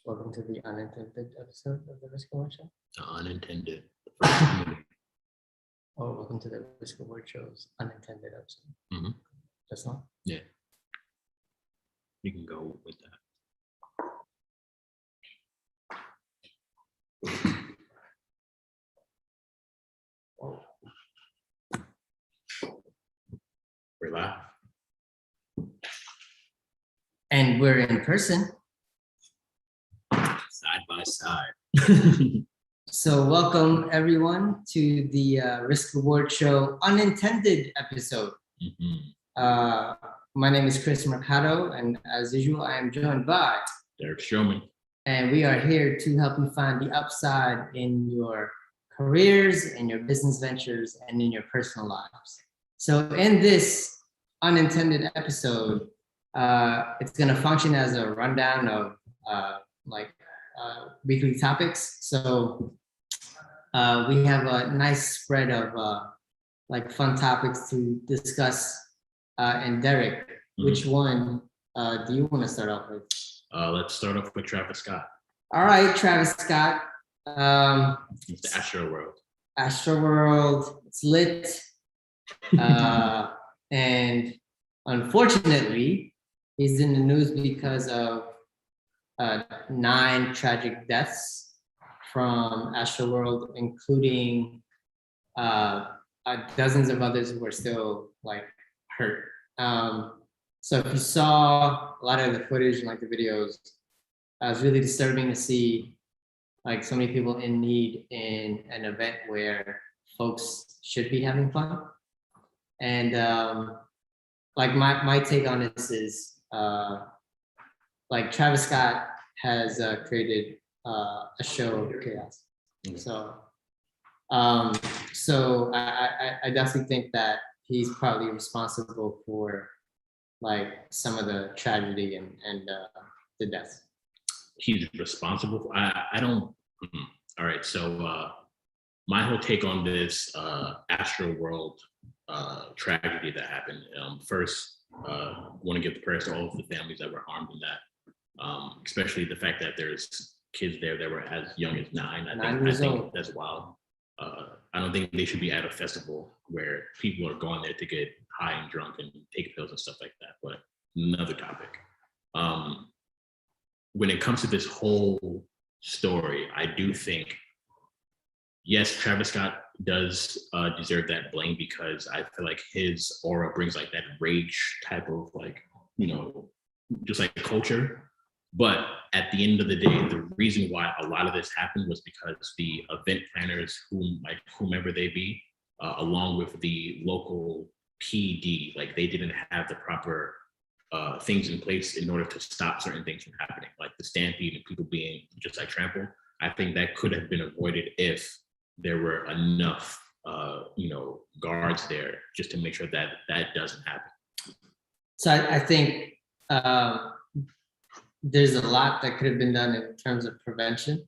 Welcome to the Unintended episode of the Risk Award Show. Unintended. Oh, welcome to the Risk Award Show's Unintended episode. Mm-hmm. That's not? Yeah. You can go with that. Oh. We're live. And we're in person. Side by side. So welcome everyone to the Risk Award Show Unintended episode. Mm-hmm. My name is Chris Mercado, and as usual, I am joined by Derek Showman. and we are here to help you find the upside in your careers, in your business ventures, and in your personal lives. So in this unintended episode, it's going to function as a rundown of weekly topics. So we have a nice spread of fun topics to discuss. And Derek, which one do you want to start off with? Let's start off with Travis Scott. All right, Travis Scott. It's the Astro World. Astro World, it's lit. And unfortunately, he's in the news because of 9 tragic deaths from Astro World, including dozens of others who are still hurt. So if you saw a lot of the footage and the videos, it was really disturbing to see so many people in need in an event where folks should be having fun. And my take on this is Travis Scott has created a show of chaos. So I definitely think that he's probably responsible for some of the tragedy and the deaths. He's responsible for, I don't. All right, so my whole take on this Astro World tragedy that happened. First, want to give the prayers to all of the families that were harmed in that, especially the fact that there's kids there that were as young as 9. I think that's wild. I don't think they should be at a festival where people are going there to get high and drunk and take pills and stuff like that, but another topic. When it comes to this whole story, I do think, yes, Travis Scott does deserve that blame because I feel like his aura brings that rage type of just culture. But at the end of the day, the reason why a lot of this happened was because the event planners, whomever they be, along with the local PD, they didn't have the proper things in place in order to stop certain things from happening, like the stampede and people being just trampled. I think that could have been avoided if there were enough, guards there just to make sure that that doesn't happen. So I think there's a lot that could have been done in terms of prevention.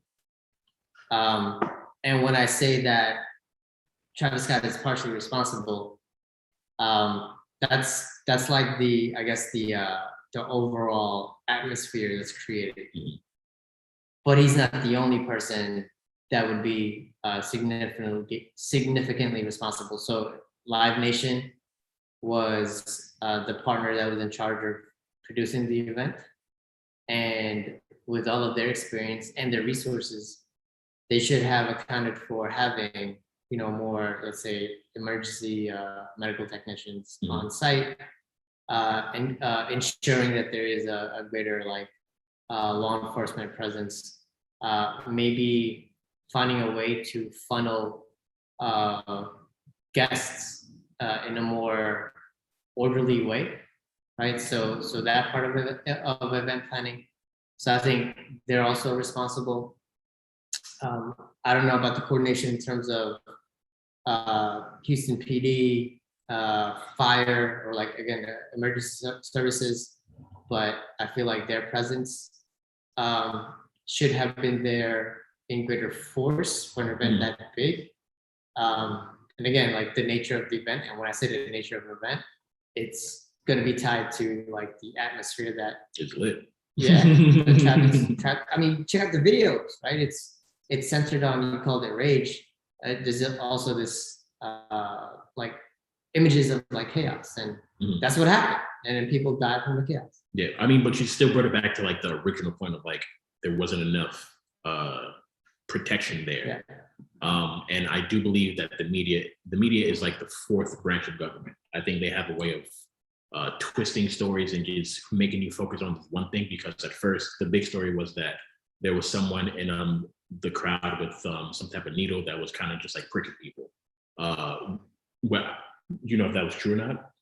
And when I say that Travis Scott is partially responsible, that's the overall atmosphere that's created. Mm-hmm. But he's not the only person that would be significantly responsible. So Live Nation was the partner that was in charge of producing the event. And with all of their experience and their resources, they should have accounted for having, more, let's say, emergency medical technicians mm-hmm. on site, and ensuring that there is a greater law enforcement presence. Maybe finding a way to funnel guests in a more orderly way. Right, so that part of event planning. So I think they're also responsible. I don't know about the coordination in terms of Houston PD, fire, or emergency services, but I feel like their presence should have been there in greater force for an event mm-hmm. that big. And again, the nature of the event, and when I say the nature of an event, it's going to be tied to the atmosphere that is lit. Yeah, the I mean, check out the videos, right? It's centered on, you called it rage. There's also this like images of like chaos, and that's what happened. And then people died from the chaos. Yeah, I mean, but you still brought it back to like the original point of like there wasn't enough protection there. Yeah. And I do believe that the media is like the fourth branch of government. I think they have a way of twisting stories and just making you focus on one thing, because at first the big story was that there was someone in the crowd with some type of needle that was kind of just like pricking people. Well, you know if that was true or not?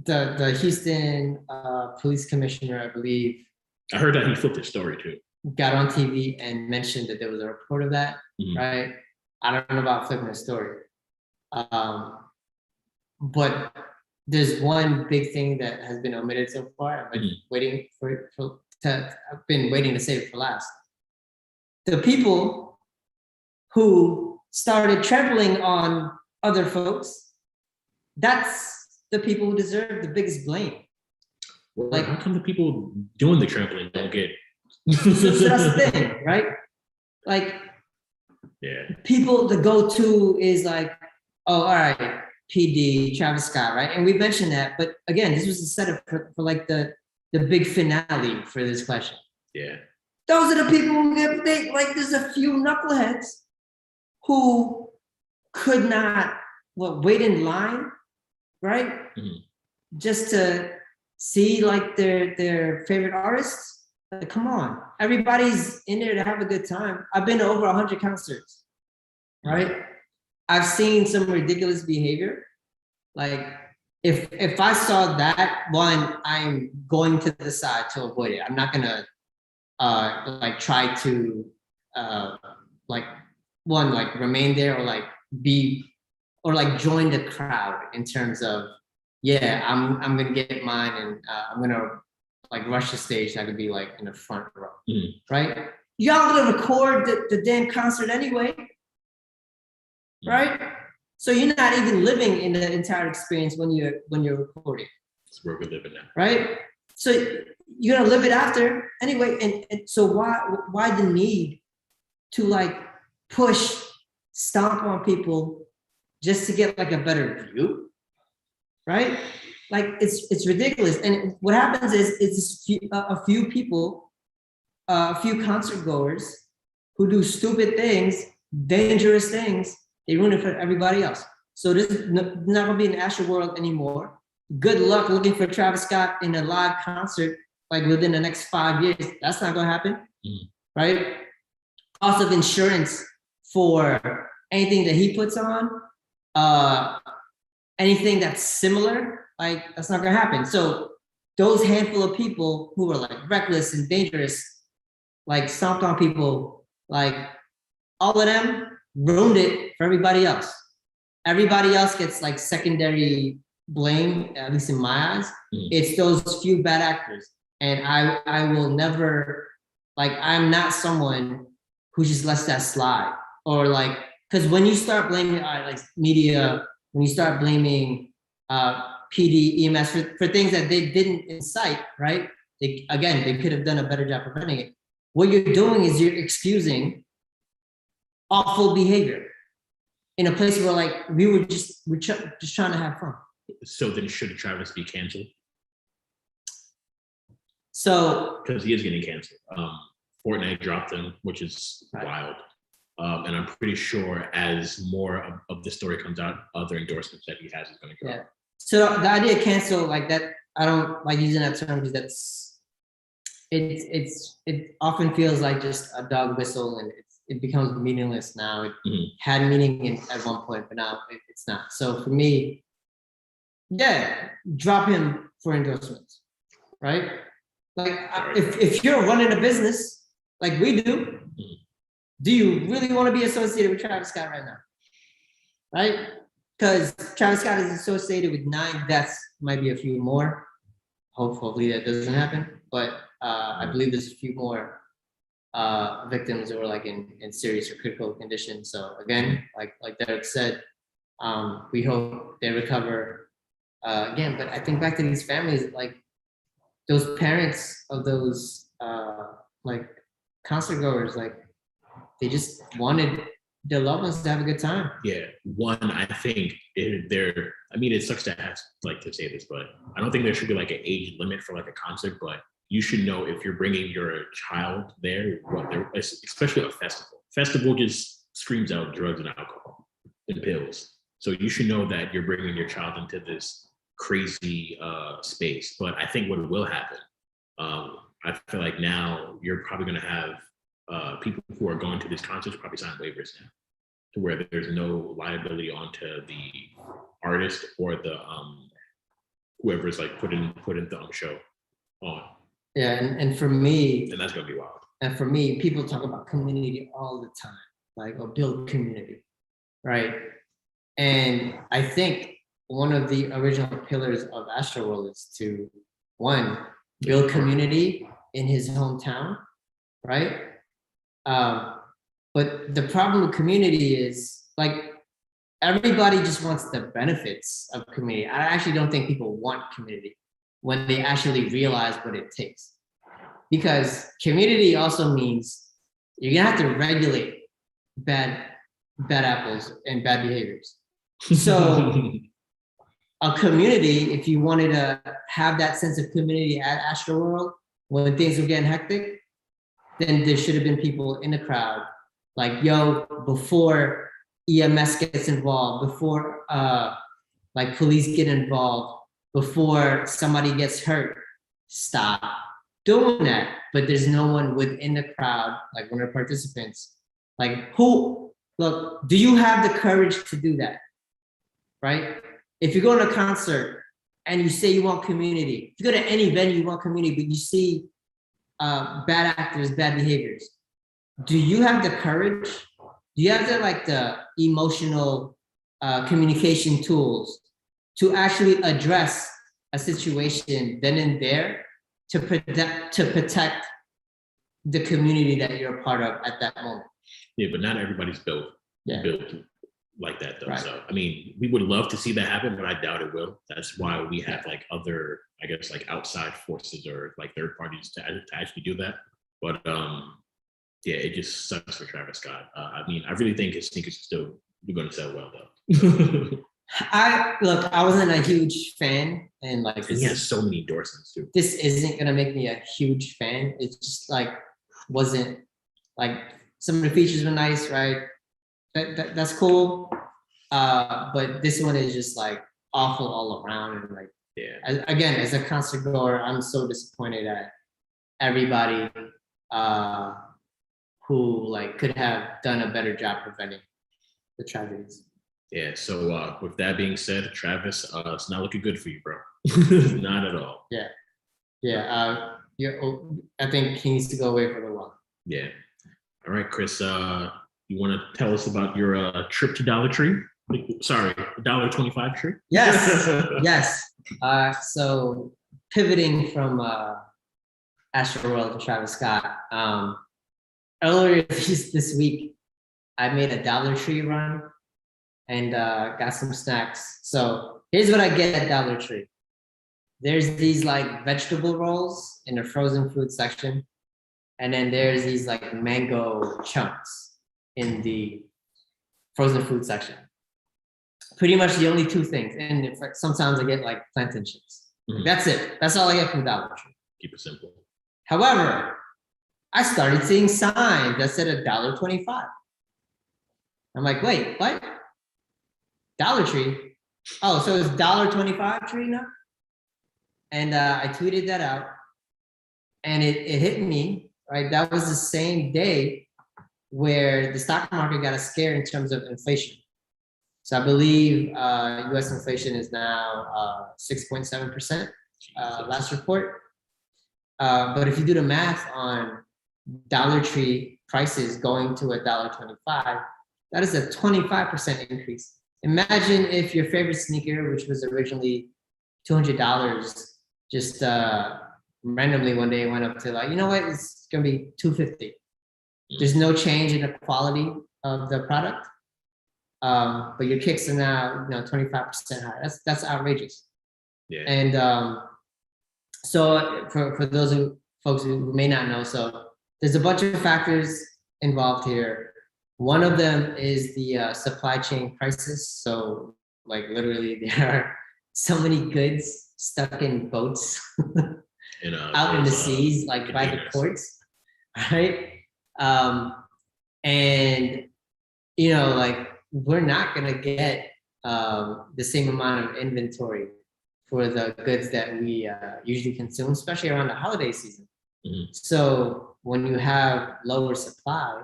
The Houston police commissioner, I believe, I heard that he flipped his story too. Got on TV and mentioned that there was a report of that, right? I don't know about flipping a story. But there's one big thing that has been omitted so far. I've been waiting I've been waiting to save it for last. The people who started trampling on other folks, that's the people who deserve the biggest blame. Well, like, how come the people doing the trampling don't get? So that's the thing, right? Like, yeah, people, the go-to is like, oh, all right, PD, Travis Scott, right? And we mentioned that, but again, this was a setup for like the big finale for this question. Yeah. Those are the people who get, like, there's a few knuckleheads who could not, wait in line, right? Just to see like their favorite artists. Like, come on, everybody's in there to have a good time. I've been to over 100 concerts, right? I've seen some ridiculous behavior. Like, if I saw that one, I'm going to the side to avoid it. I'm not gonna like try to like remain there or like be or like join the crowd in terms of, yeah, I'm gonna get mine and I'm gonna like rush the stage. I could be like in the front row, right? Y'all gonna record the damn concert anyway, right? So you're not even living in the entire experience when you're recording. It's where we live in now, right? So you're gonna live it after anyway, and so why the need to like push, stomp on people just to get like a better view, right? Like it's ridiculous. And what happens is it's a few people, a few concert goers who do stupid things, dangerous things. They ruin it for everybody else. So this is not gonna be an Astro World anymore. Good luck looking for Travis Scott in a live concert like within the next 5 years. That's not gonna happen, right? Cost of insurance for anything that he puts on, anything that's similar, like that's not gonna happen. So those handful of people who are like reckless and dangerous, like stomped on people, like all of them ruined it for everybody else. Everybody else gets like secondary blame, at least in my eyes. It's those few bad actors. And I will never, like, I'm not someone who just lets that slide. Or like, because when you start blaming like media, when you start blaming PD, EMS for things that they didn't incite, right? They could have done a better job preventing it. What you're doing is you're excusing awful behavior in a place where like we're just trying to have fun. So then should Travis be canceled? So because he is getting canceled. Fortnite dropped him, which is wild. And I'm pretty sure as more of the story comes out, other endorsements that he has is going to go. Yeah. So the idea of cancel like that, I don't like using that term because it often feels like just a dog whistle and it becomes meaningless now. It had meaning at one point, but now it's not. So for me, yeah, drop him for endorsements, right? Like if you're running a business like we do, do you really want to be associated with Travis Scott right now? Right? Because Travis Scott is associated with 9 deaths, might be a few more. Hopefully that doesn't happen. But I believe there's a few more victims who are like in serious or critical condition. So again, like Derek said, we hope they recover again. But I think back to these families, like those parents of those like concert goers, like they just wanted their loved ones to have a good time. Yeah, one, I think I mean, it sucks to have like to say this, but I don't think there should be like an age limit for like a concert, but you should know if you're bringing your child there, what they're, especially a festival. Festival just screams out drugs and alcohol and pills. So you should know that you're bringing your child into this crazy space. But I think what will happen, I feel like now you're probably going to have people who are going to these concerts probably sign waivers now, to where there's no liability onto the artist or the whoever's like putting the show on. Yeah, and for me, And that's gonna be wild. and for me, people talk about community all the time, like, oh, build community, right? And I think one of the original pillars of Astroworld is to, one, build community in his hometown, right? But the problem with community is, like, everybody just wants the benefits of community. I actually don't think people want community when they actually realize what it takes. Because community also means you're gonna have to regulate bad apples and bad behaviors. So a community, if you wanted to have that sense of community at Astroworld, when things were getting hectic, then there should have been people in the crowd, like, yo, before EMS gets involved, before like police get involved, before somebody gets hurt, stop doing that. But there's no one within the crowd, like one of the participants, like, look, do you have the courage to do that? Right? If you go to a concert and you say you want community, if you go to any venue, you want community, but you see bad actors, bad behaviors, do you have the courage? Do you have the emotional communication tools to actually address a situation then and there to protect the community that you're a part of at that moment? Yeah, but not everybody's built like that though. Right. So I mean, we would love to see that happen, but I doubt it will. That's why we have like other, I guess, like outside forces or like third parties to actually do that. But yeah, it just sucks for Travis Scott. I mean, I really think his sneakers are still going to sell well though. I wasn't a huge fan, and like he has so many endorsements too. This isn't gonna make me a huge fan. It's just like wasn't like, some of the features were nice, right? That's cool. But this one is just like awful all around, and like, yeah. Again, as a concert goer, I'm so disappointed at everybody who like could have done a better job preventing the tragedies. Yeah. So with that being said, Travis, it's not looking good for you, bro. Not at all. Yeah. Yeah. I think he needs to go away for a while. Yeah. All right, Chris. You want to tell us about your trip to Dollar Tree? Sorry, $1.25 tree? Yes. Yes. So pivoting from Astroworld to Travis Scott. Earlier this week, I made a Dollar Tree run and got some snacks. So here's what I get at Dollar Tree. There's these like vegetable rolls in the frozen food section. And then there's these like mango chunks in the frozen food section. Pretty much the only two things. And it's like, sometimes I get like plantain chips. Mm-hmm. That's it. That's all I get from Dollar Tree. Keep it simple. However, I started seeing signs that said $1.25. I'm like, wait, what? Dollar Tree? Oh, so it's $1.25 tree now? And I tweeted that out, and it hit me, right? That was the same day where the stock market got a scare in terms of inflation. So I believe US inflation is now 6.7%, last report. But if you do the math on Dollar Tree prices going to $1.25, that is a 25% increase. Imagine if your favorite sneaker, which was originally $200, just randomly one day went up to like, you know what, it's gonna be $250. There's no change in the quality of the product, but your kicks are now 25% higher. That's outrageous. Yeah. And So for those folks who may not know, so there's a bunch of factors involved here. One of them is the supply chain crisis. So like literally there are so many goods stuck in boats out in the seas, like by the ports, right? And like we're not gonna get the same amount of inventory for the goods that we usually consume, especially around the holiday season. So when you have lower supply,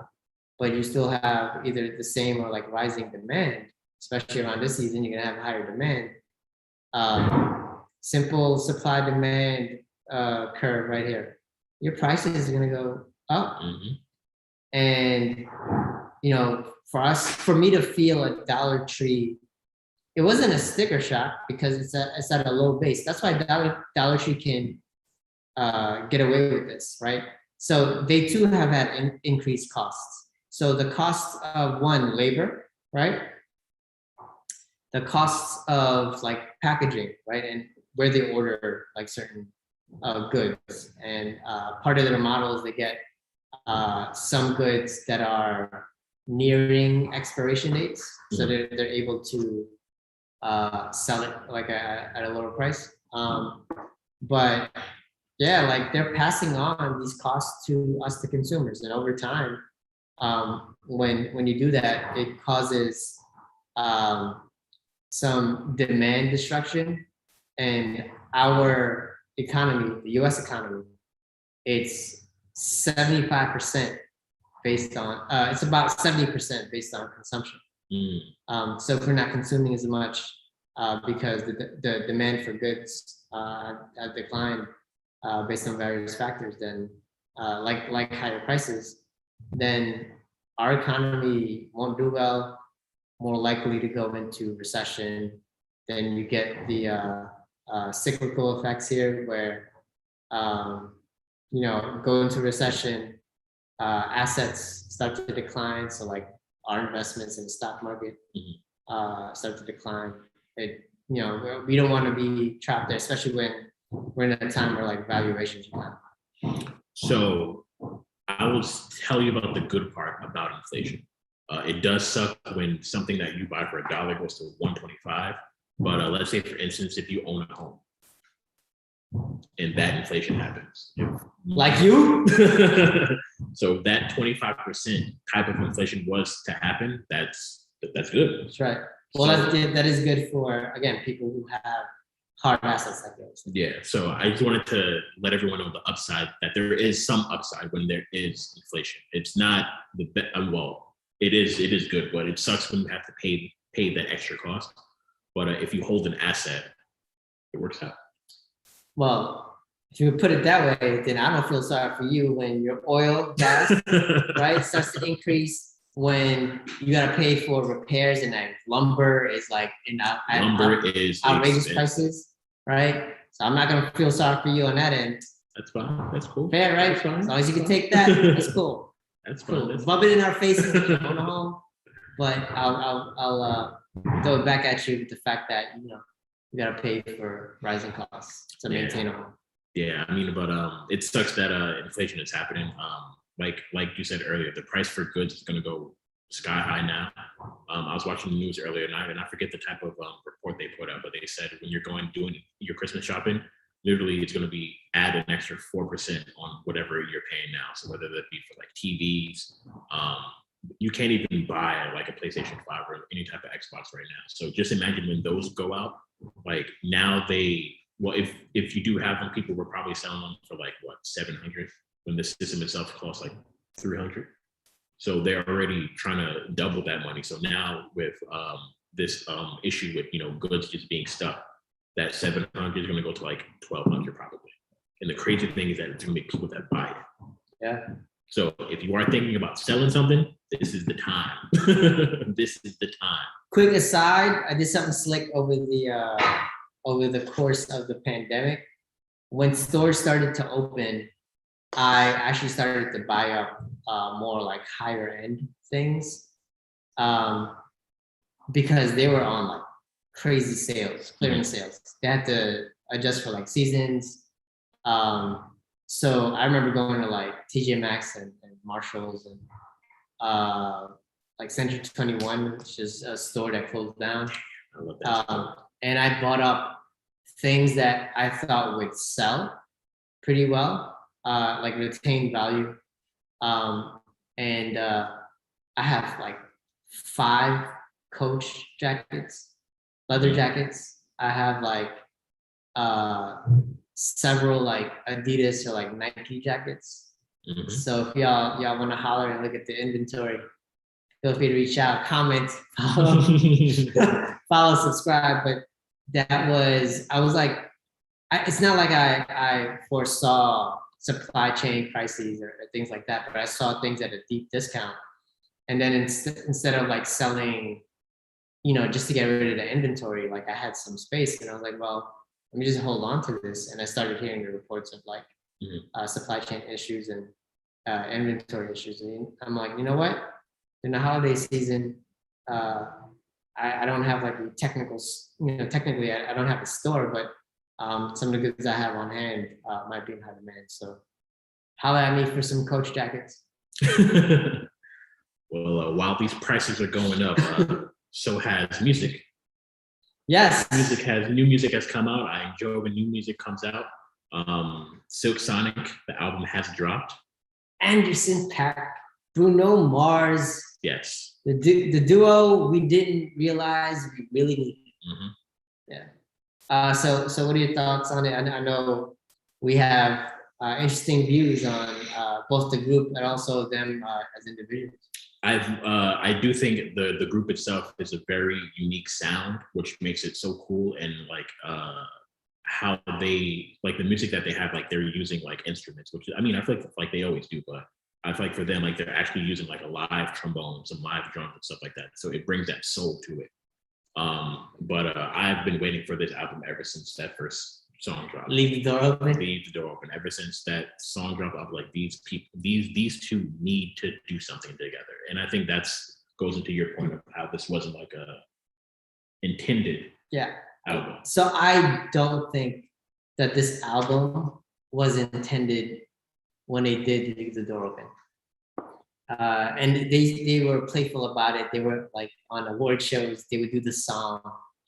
but you still have either the same or like rising demand, especially around this season, you're gonna have higher demand. Simple supply demand curve right here. Your prices are gonna go up. And for me to feel a Dollar Tree, it wasn't a sticker shock because it's at a low base. That's why Dollar Tree can get away with this, right? So they too have had increased costs. So the cost of labor, right? The costs of like packaging, right? And where they order like certain goods. And part of their model is they get some goods that are nearing expiration dates. So they're able to sell it like at a lower price. But yeah, like they're passing on these costs to us, the consumers, and over time, when you do that, it causes some demand destruction, and our economy, the U.S. economy, it's 75% based on it's about 70% based on consumption. So if we're not consuming as much because the demand for goods have declined based on various factors, then like higher prices, then our economy won't do well, more likely to go into recession. Then you get the cyclical effects here where go into recession, assets start to decline. So like our investments in the stock market start to decline. We don't want to be trapped there, especially when we're in a time where like valuations are down. So I will tell you about the good part about inflation. It does suck when something that you buy for $1 goes to $1.25. But let's say, for instance, if you own a home and that inflation happens, like you, so that 25% type of inflation was to happen, that's good. That's right. Well, that is good for, again, people who have hard assets like those. Yeah. So I just wanted to let everyone know the upside, that there is some upside when there is inflation. It's not it is good, but it sucks when you have to pay that extra cost. But if you hold an asset, it works out. Well, if you put it that way, then I don't feel sorry for you when your oil, gas, right, starts to increase, when you got to pay for repairs, and like lumber is like outrageous expensive prices, right? So I'm not going to feel sorry for you on that end. That's fine. That's cool. Fair, right? As long as you can take that, that's cool. That's cool. Bump it in our faces on the home, but I'll throw it back at you with the fact that you got to pay for rising costs to maintain a home. Yeah, I mean, but it sucks that inflation is happening. Like you said earlier, the price for goods is going to go sky high now. I was watching the news earlier tonight, and I forget the type of report they put out, but they said when you're doing your Christmas shopping, literally it's going to be add an extra 4% on whatever you're paying now. So whether that be for like TVs, you can't even buy like a PlayStation 5 or any type of Xbox right now. So just imagine when those go out, like now if you do have them, people were probably selling them for like what, 700, when the system itself costs like 300. So they're already trying to double that money. So now with this issue with goods just being stuck, that 700 is going to go to like 1,200 probably. And the crazy thing is that it's going to make people that buy it. Yeah. So if you are thinking about selling something, this is the time. This is the time. Quick aside, I did something slick over the course of the pandemic. When stores started to open, I actually started to buy up more like higher end things because they were on like crazy sales, clearance sales. They had to adjust for like seasons, So I remember going to like TJ Maxx and Marshalls and like Century 21, which is a store that closed down. I love that. And I bought up things that I thought would sell pretty well, like retain value. And I have like 5 Coach jackets, leather jackets. I have like several like Adidas or like Nike jackets. Mhm. So if y'all want to holler and look at the inventory, feel free to reach out, comment, follow, subscribe. But I was like, it's not like I foresaw supply chain crises or things like that, but I saw things at a deep discount. And then instead of like selling, just to get rid of the inventory, like I had some space and I was like, well, let me just hold on to this. And I started hearing the reports of like supply chain issues and inventory issues. And I'm like, you know what? In the holiday season, I don't have like the technicals, technically I don't have a store, but some of the goods I have on hand might be in high demand. So holla at me for some Coach jackets. Well, while these prices are going up, so has music. Yes. New music has come out. I enjoy when new music comes out. Silk Sonic, the album has dropped. Anderson .Paak, Bruno Mars. Yes. The duo we didn't realize we really needed. Mm-hmm. Yeah. So what are your thoughts on it? I know we have interesting views on both the group and also them as individuals. I do think the group itself is a very unique sound, which makes it so cool, and like how they like the music that they have, like they're using like instruments, which I mean I feel like they always do, but I feel like for them, like they're actually using like a live trombone, some live drums and stuff like that. So it brings that soul to it. But I've been waiting for this album ever since that first song dropped. Leave the door open. Leave the door open. Ever since that song dropped, I'm like, these people, these two need to do something together. And I think that's goes into your point of how this wasn't like a intended album. So I don't think that this album was intended when they did Leave the Door Open. And they were playful about it. They were like on award shows, they would do the song.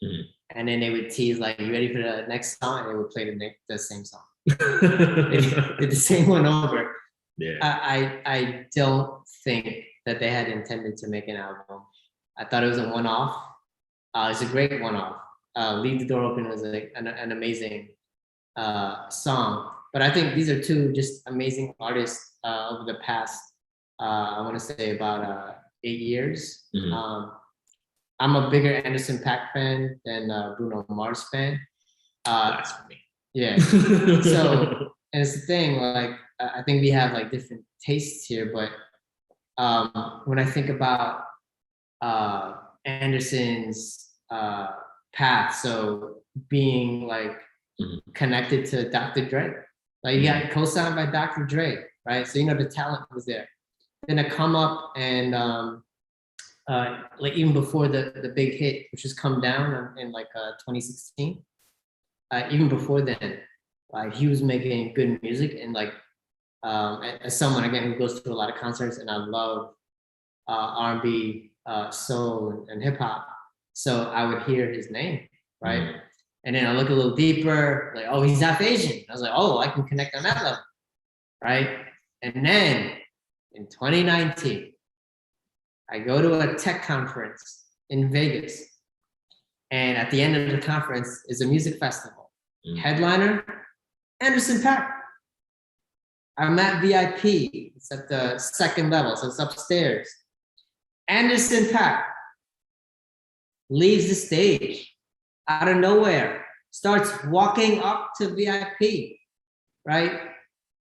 Mm-hmm. And then they would tease like, "You ready for the next song?" And they would play the same song. They did the same one over. Yeah. I don't think that they had intended to make an album. I thought it was a one-off. It's a great one-off. Leave the Door Open was an amazing song. But I think these are two just amazing artists over the past, I want to say about 8 yeyears. Mm-hmm. I'm a bigger Anderson .Paak fan than Bruno Mars fan. Blasphemy. Yeah. So, and it's the thing, like, I think we have like different tastes here, but when I think about Anderson's path, so being like connected to Dr. Dre, like you got co-signed by Dr. Dre, right? So, the talent was there. Then to come up and like even before the big hit, which has come down in like 2016, even before then, like he was making good music. And like as someone again who goes to a lot of concerts, and I love R&B, soul, and hip hop, so I would hear his name, right? Mm-hmm. And then I look a little deeper, like, oh, he's half Asian. I was like, oh, I can connect on that level, right? And then in 2019, I go to a tech conference in Vegas, and at the end of the conference is a music festival. Headliner, Anderson .Paak. I'm at VIP. It's at the second level, so it's upstairs. Anderson .Paak leaves the stage out of nowhere, starts walking up to VIP, right?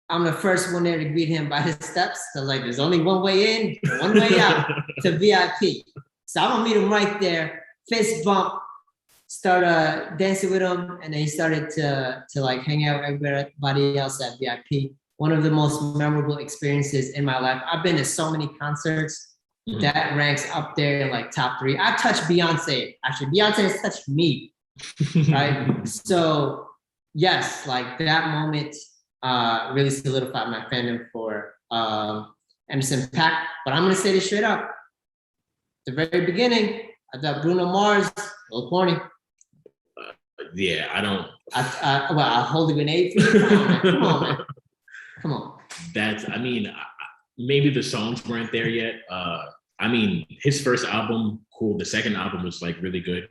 I'm the first one there to greet him by his steps. So like, there's only one way in, one way out to VIP. So I'm gonna meet him right there, fist bump, start dancing with him, and then he started to like hang out with everybody else at VIP. One of the most memorable experiences in my life. I've been to so many concerts. Mm-hmm. That ranks up there in like top 3. I touched Beyonce. Actually, Beyonce has touched me, right? So yes, like that moment really solidified my fandom for Anderson .Paak. But I'm gonna say this straight up. The very beginning, I thought Bruno Mars a little corny. Yeah, I don't. I'll hold a grenade for you. Come on, man. Come on, man. Come on. That's. I mean, maybe the songs weren't there yet. I mean, his first album, cool. The second album was like really good.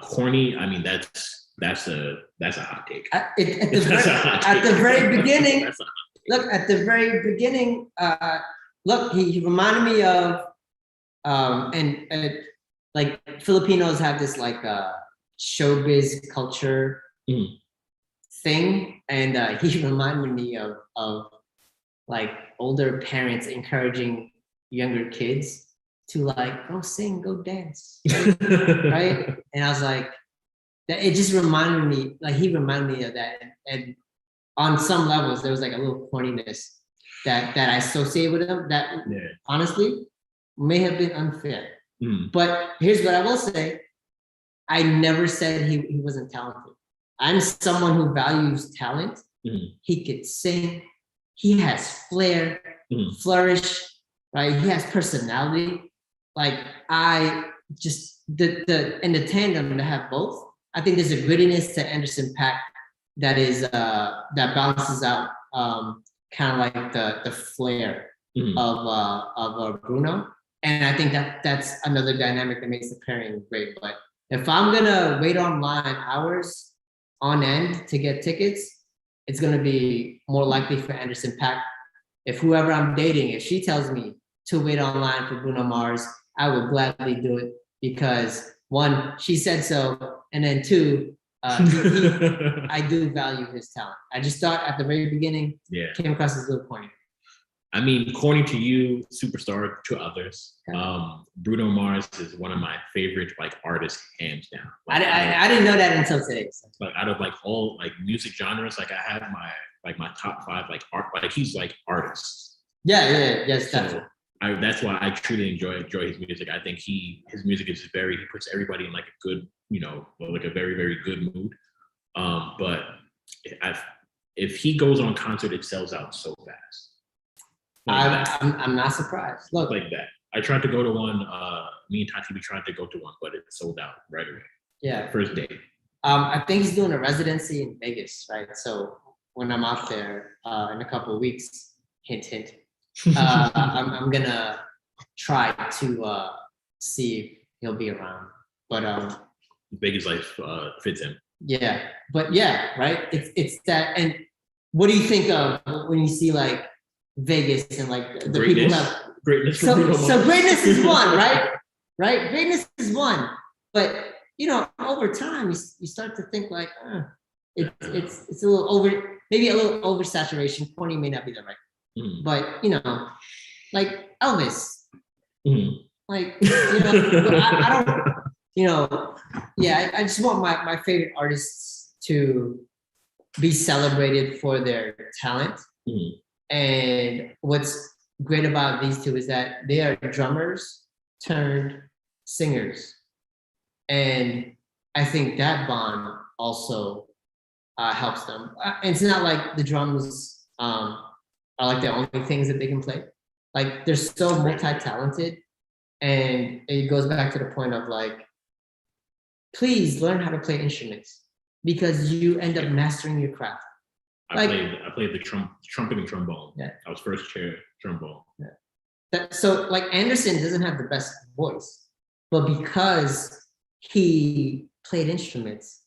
Corny. I mean, that's a hot take. At the very beginning, look, at the very beginning, look, he reminded me of, and like Filipinos have this like showbiz culture thing, and he reminded me of like older parents encouraging younger kids to like go sing, go dance, right? And I was like, that it just reminded me, like he reminded me of that, and on some levels there was like a little corniness that I associate with him that honestly may have been unfair. But here's what I will say: I never said he wasn't talented. I'm someone who values talent. He could sing. He has flair, flourish, right? He has personality. Like I just the tandem to have both. I think there's a grittiness to Anderson .Paak that is that balances out kind of like the flair of Bruno, and I think that's another dynamic that makes the pairing great. But if I'm gonna wait online hours on end to get tickets, it's gonna be more likely for Anderson .Paak. If whoever I'm dating, if she tells me to wait online for Bruno Mars, I would gladly do it because one, she said so, and then two, I do value his talent. I just thought at the very beginning, came across as a little corny. I mean, corny to you, superstar to others. Bruno Mars is one of my favorite like artists, hands down. Like, I didn't know that until today. So. Like out of like all like music genres, like I have my top 5 like art. Like he's like artists. Yes, definitely. That's why I truly enjoy his music. I think his music is he puts everybody in like a good, like a very, very good mood. But if he goes on concert, it sells out so fast. I'm not surprised. Look, like that. I tried to go to one. Me and Tati, we tried to go to one, but it sold out right away. Yeah, first day. I think he's doing a residency in Vegas, right? So when I'm out there in a couple of weeks, hint, hint. I'm gonna try to see if he'll be around, but Vegas life fits him. Yeah, but yeah, right. It's that. And what do you think of when you see like Vegas and like the greatness, people have greatness? So greatness is one, right? Right, greatness is one, but over time you start to think like it's a little over, maybe a little oversaturation. Corny may not be the right. But like Elvis, like I don't, I just want my favorite artists to be celebrated for their talent. And what's great about these two is that they are drummers turned singers, and I think that bond also helps them. It's not like the drums are like the only things that they can play. Like they're so multi-talented, and it goes back to the point of like, please learn how to play instruments because you end up mastering your craft. I played the trumpet and trombone. Yeah. I was first chair trombone. Yeah. So like Anderson doesn't have the best voice, but because he played instruments,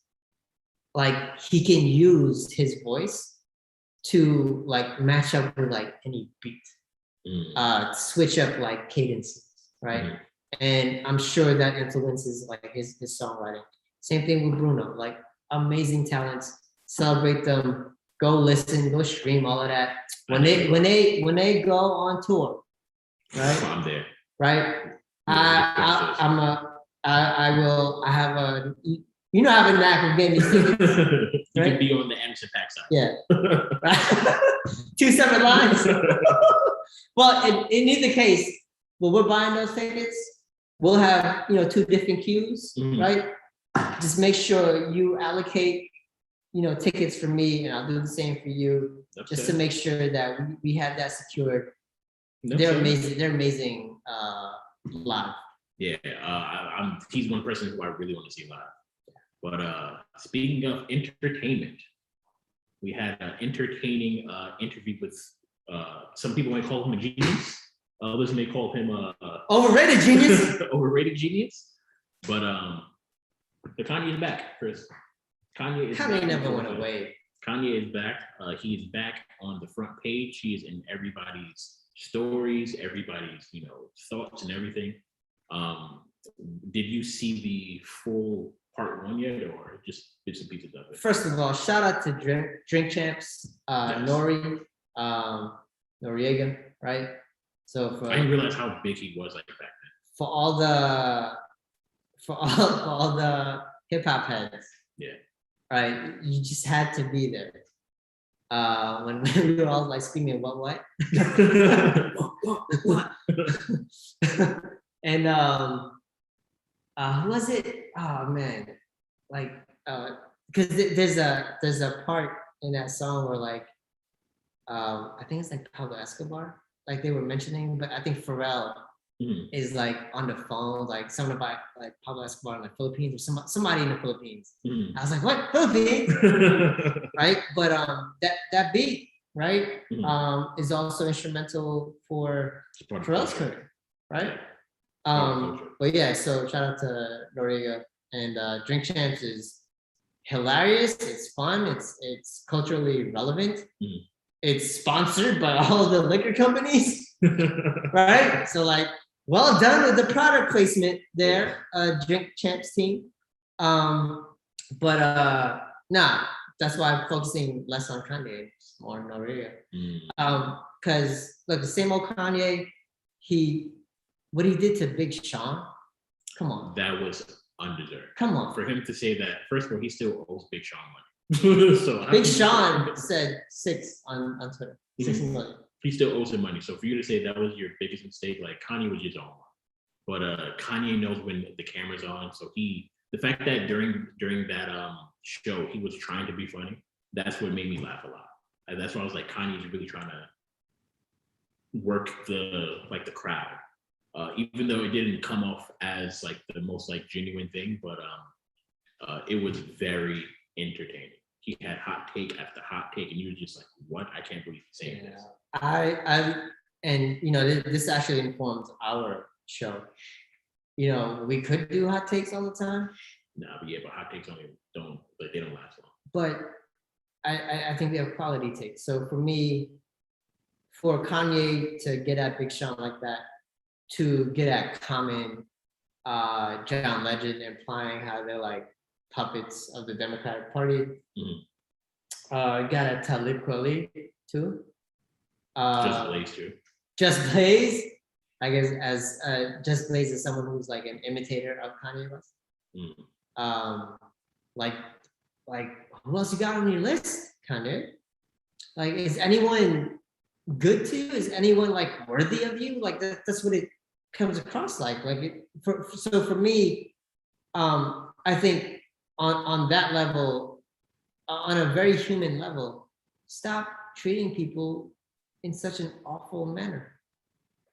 like he can use his voice to like match up with like any beat, switch up like cadences, right? And I'm sure that influences like his songwriting. Same thing with Bruno, like amazing talents, celebrate them, go listen, go stream, all of that. When they go on tour, right? I'm there. Right? I have a knack of getting these tickets. You can be on the Anderson .Paak side. Yeah. 2 separate lines. Well, in either case, when we're buying those tickets, we'll have 2 different queues, right? Just make sure you allocate, tickets for me, and I'll do the same for you, just to make sure that we have that secured. They're amazing. They're amazing live. Yeah, he's one person who I really want to see live. But speaking of entertainment, we had an entertaining interview with some people might call him a genius. Others may call him a overrated genius. Overrated genius. But the Kanye is back, Chris. Kanye never went away. Kanye is back. He is back on the front page. He is in everybody's stories, everybody's thoughts and everything. Did you see the full part 1 yet, or just bits and pieces of it? First of all, shout out to Drink Champs, Yes. Noriega, right? So I didn't realize how big he was like back then. For all the hip hop heads, Yeah. right? You just had to be there. When we were all like screaming, what? what? And who was it? Oh man, like because there's a part in that song where like I think it's like Pablo Escobar, like they were mentioning, but I think Pharrell is like on the phone, like someone about like Pablo Escobar in the Philippines or somebody in the Philippines. I was like, what, Philippines? Right? But that beat, right, is also instrumental for Pharrell's career, right? But yeah, so shout out to Noriega, and Drink Champs is hilarious. It's fun. It's culturally relevant. It's sponsored by all the liquor companies, right? So like, well done with the product placement there, Drink Champs team. But that's why I'm focusing less on Kanye, more on Noriega. Because look, the same old Kanye, what he did to Big Sean, come on. That was undeserved. Come on. For him to say that, first of all, he still owes Big Sean money. So Big Sean said 6 on Twitter. 6 million. He still owes him money. So for you to say that was your biggest mistake, like Kanye was just on one. But Kanye knows when the camera's on. So the fact that during that show he was trying to be funny, that's what made me laugh a lot. And that's why I was like, Kanye's really trying to work the crowd. Even though it didn't come off as like the most like genuine thing, but it was very entertaining. He had hot take after hot take, and you were just like, "What? I can't believe he's saying this." And this actually informs our show. We could do hot takes all the time. Nah, but hot takes don't last long. But I think they have quality takes. So for me, for Kanye to get at Big Sean like that, to get at Common, John Legend, implying how they're like puppets of the Democratic Party. Got at Talib Kweli too. Just Blaze too. Just Blaze, I guess, as Just Blaze is someone who's like an imitator of Kanye West. Like who else you got on your list, Kanye? Like, is anyone good to you? Is anyone like worthy of you? Like that's what it comes across like. So for me, I think on that level, on a very human level, stop treating people in such an awful manner.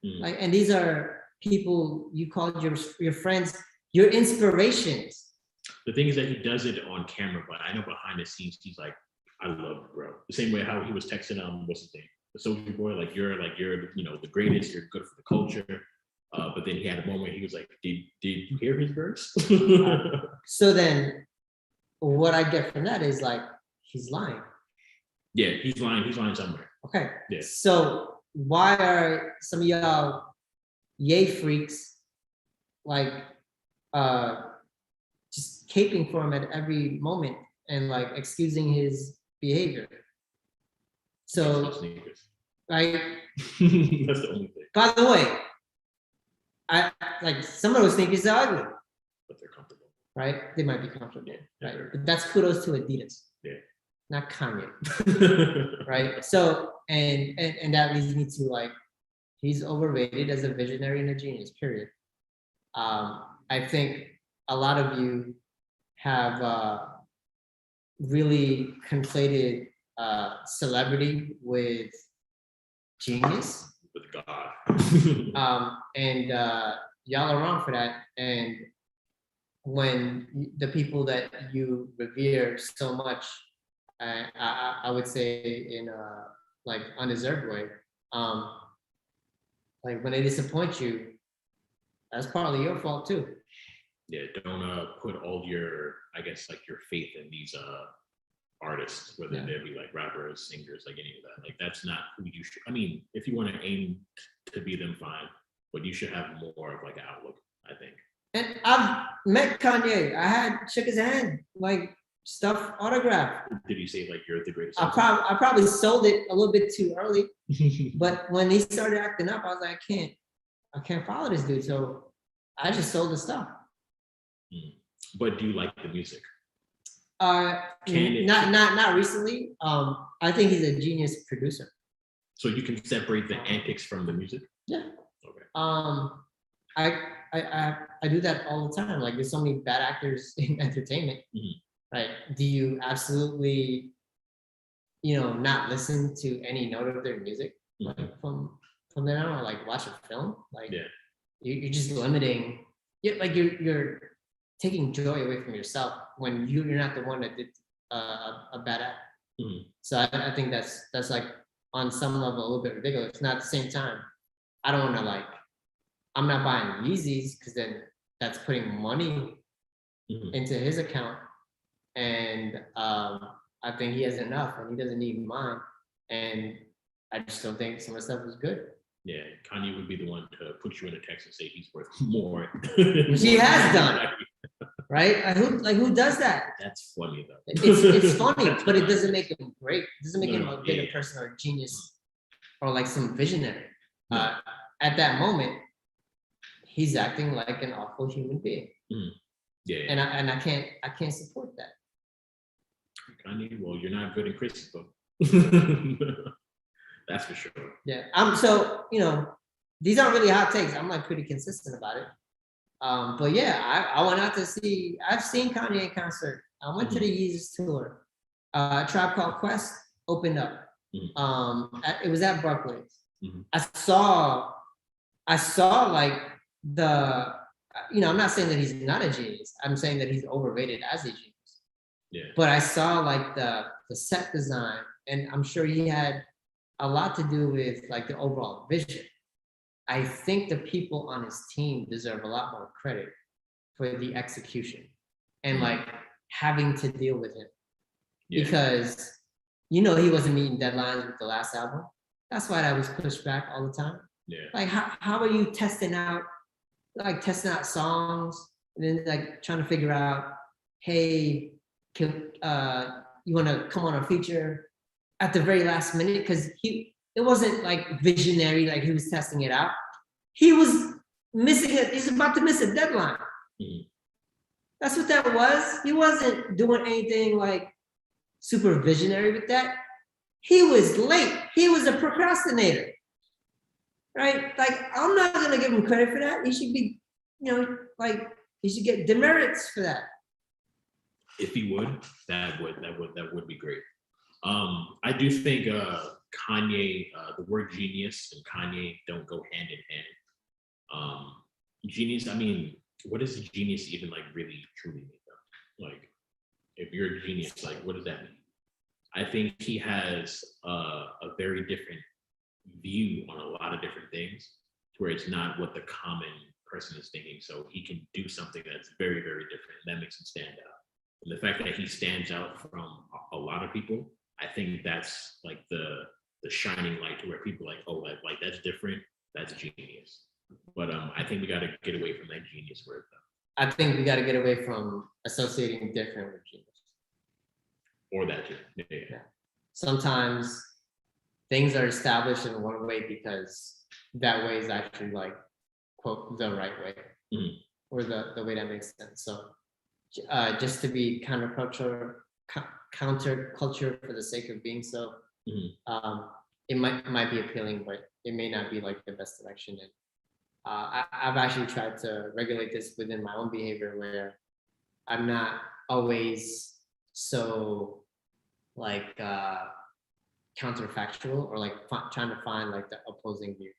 Like, and these are people you called your friends, your inspirations. The thing is that he does it on camera, but I know behind the scenes he's like, I love you, bro. The same way how he was texting what's his name? The Soldier Boy, like you're the greatest, you're good for the culture. But then he had a moment where he was like, did you hear his verse? So then what I get from that is like, he's lying. Yeah, he's lying somewhere. Okay. Yeah. So why are some of y'all yay freaks like just caping for him at every moment and like excusing his behavior? So right. That's the only thing. By the way, I like some of those sneakers are ugly, but they're comfortable. Right? They might be comfortable, right? But that's kudos to Adidas. Yeah. Not Kanye. Right? So and that leads me to like, he's overrated as a visionary and a genius, period. I think a lot of you have really conflated celebrity with genius. With God. And y'all are wrong for that. And when the people that you revere so much, I would say in a like undeserved way, like when they disappoint you, that's partly your fault too. Yeah, don't put all your, I guess, like your faith in these artists, whether Yeah. they be like rappers, singers, like any of that. Like that's not who you should. I mean, if you want to aim to be them, fine, but you should have more of like an outlook, I think. And I've met Kanye. I had shook his hand, like stuff autographed. Did you say like you're the greatest? I probably sold it a little bit too early, but when he started acting up, I was like, I can't follow this dude. So I just sold the stuff. But do you like the music? Not recently. I think he's a genius producer. So you can separate the antics from the music? Yeah. Okay. I do that all the time. Like there's so many bad actors in entertainment, right? Do you absolutely, not listen to any note of their music like from then on, or like watch a film? Like you're just limiting. You're taking joy away from yourself when you're not the one that did a bad act. So I think that's like on some level a little bit ridiculous. And at the same time, I don't want to like. I'm not buying Yeezys because then that's putting money into his account. And I think he has enough and he doesn't need mine. And I just don't think some of the stuff is good. Yeah, Kanye would be the one to put you in a text and say he's worth more. Which he has done. Right? Who does that? That's funny though. It's funny, but it doesn't make him great. It doesn't make him a bigger person or a genius or like some visionary. At that moment, he's acting like an awful human being. Yeah. And I can't support that. Kanye, well, you're not good in criticism. That's for sure. Yeah. So, these aren't really hot takes. I'm like pretty consistent about it. But yeah, I went out to see, I've seen Kanye in concert. I went to the Yeezus tour. Tribe Called Quest opened up. It was at Barclays. I saw like I'm not saying that he's not a genius. I'm saying that he's overrated as a genius. Yeah. But I saw like the set design, and I'm sure he had a lot to do with like the overall vision. I think the people on his team deserve a lot more credit for the execution and like having to deal with him because he wasn't meeting deadlines with the last album. That's why that was pushed back all the time. Yeah. Like how are you testing out songs and then like trying to figure out, hey, you want to come on a feature at the very last minute? Because it wasn't like visionary, like he was testing it out. He was missing it. He's about to miss a deadline. That's what that was. He wasn't doing anything like super visionary with that. He was late. He was a procrastinator. Right? Like, I'm not going to give him credit for that. He should be, he should get demerits for that. If he would, that would be great. I do think Kanye, the word genius and Kanye don't go hand in hand. Genius, I mean, what does genius even like really truly mean though? Like, if you're a genius, like, what does that mean? I think he has a very different view on a lot of different things, where it's not what the common person is thinking. So he can do something that's very, very different. And that makes him stand out. And the fact that he stands out from a lot of people, I think that's like the shining light to where people are like, oh, like that's different. That's genius. But I think we got to get away from that genius word though. I think we got to get away from associating different with genius. Or that too. Yeah. Sometimes things are established in one way because that way is actually like, quote, the right way, or the way that makes sense. So just to be counterculture for the sake of being so, it might be appealing, but it may not be like the best direction. And I've actually tried to regulate this within my own behavior, where I'm not always so like counterfactual or like trying to find like the opposing view.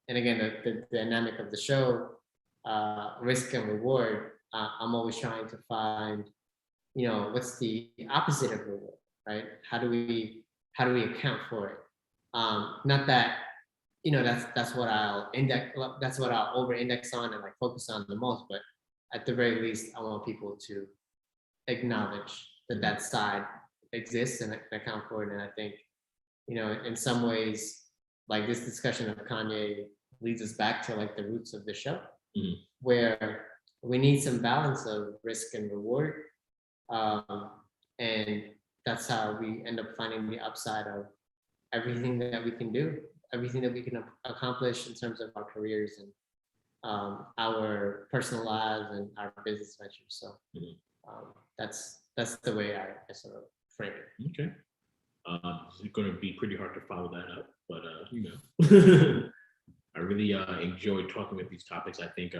And again, the dynamic of the show, risk and reward, I'm always trying to find, what's the opposite of reward, right? How do we account for it? Not that, that's what I'll over index on and like focus on the most, but at the very least, I want people to acknowledge that side exists and account for it. And I think, in some ways, like this discussion of Kanye leads us back to like the roots of the show, where we need some balance of risk and reward. And that's how we end up finding the upside of everything that we can do, everything that we can accomplish in terms of our careers and our personal lives and our business ventures. So that's the way I sort of frame it. Okay. It's going to be pretty hard to follow that up, but I really enjoyed talking with these topics. I think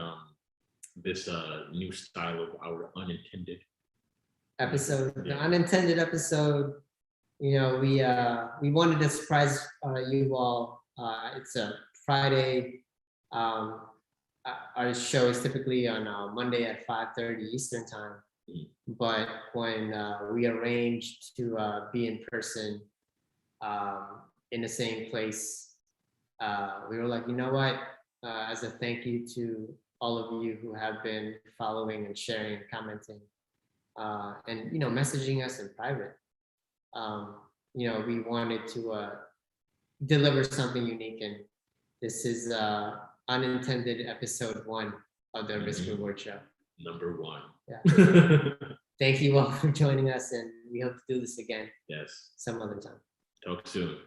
this new style of our unintended episode, the unintended episode, we wanted to surprise you all. It's a Friday. Our show is typically on Monday at 5:30 Eastern time. But when we arranged to be in person in the same place, we were like, you know what? As a thank you to all of you who have been following and sharing and commenting, and messaging us in private, we wanted to deliver something unique, and this is Unintended episode 1 of the Risk Reward Show. Number 1. Yeah. Thank you all for joining us, and we hope to do this again. Yes. Some other time. Talk soon.